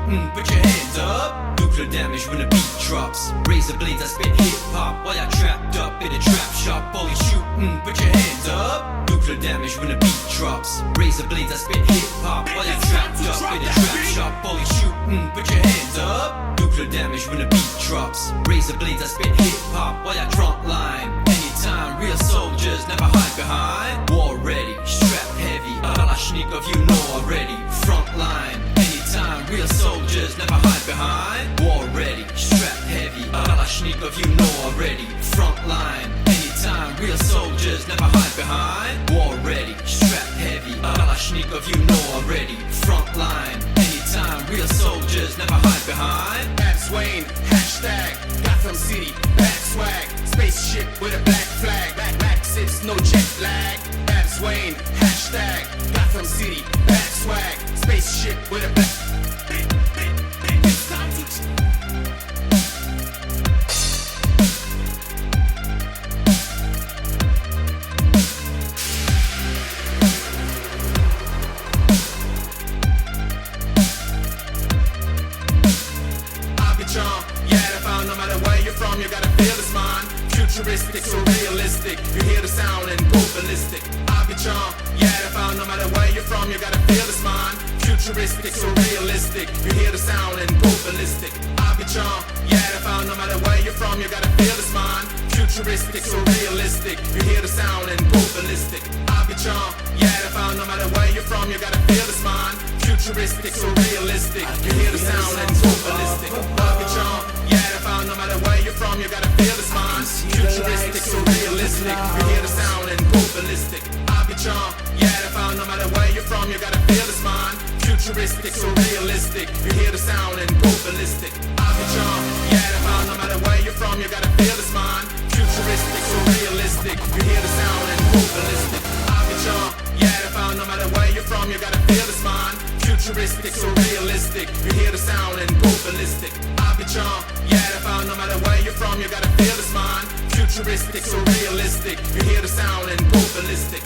shooting, put your hands up. Nuclear damage when the beat drops. Razor blades, I spit hip-hop while you're trapped up in a trap shop. Only shooting, put your hands up. Nuclear damage when the beat drops. Razor blades, I spit hip-hop while you're trapped up in a trap shop. Only shooting, put your hands up. Nuclear damage when the beat drops. Razor blades, I spit hip-hop while you're front line. Anytime, real soldiers never hide behind. War ready, strap heavy, Kalashnikov you know already. Front line, anytime, real soldiers never hide behind. War ready, strap heavy, Kalashnikov you know already. Front line, anytime, real soldiers never hide behind. War ready, strap heavy, Kalashnikov you know already. Front line, anytime, real soldiers never hide behind. Wayne, hashtag Gotham City, black swag, spaceship with a black flag, back 6, no jet lag. Babs Wayne, hashtag Gotham City, black swag, spaceship with a black. It's time to. Yeah, I found no matter where you're from, you gotta feel this mind. Futuristic, so realistic. You hear the sound and go ballistic. Abidjan, yeah, I found no matter where you're from, you gotta feel this mind. Futuristic, so realistic. You hear the sound and go ballistic. Abidjan, yeah, I found no matter where you're from, you gotta feel this mind. Futuristic, so realistic. You hear the sound and go ballistic. Abidjan, yeah, I found no matter where you're from, you gotta feel this mind. Futuristic, so realistic. You hear the sound and go ballistic. Abidjan, yeah, I found no matter where you're from, you gotta feel this mind. Futuristic, so realistic. You hear the sound and go ballistic. Abidjan, yeah, I found no matter where you're from, you gotta feel this mind. Futuristic, so realistic. You hear the sound and go ballistic. Abidjan, yeah, I found no matter where you're from, you gotta feel this mind. Futuristic, so realistic. You hear the sound and go ballistic. Abidjan, yeah, I found no matter where you're from, you gotta feel this mind. Futuristic, so realistic. You hear the sound and go ballistic. Abidjan, yeah, I found no matter where you're from, you gotta feel this mind. Futuristic, so realistic. You hear the sound and go ballistic.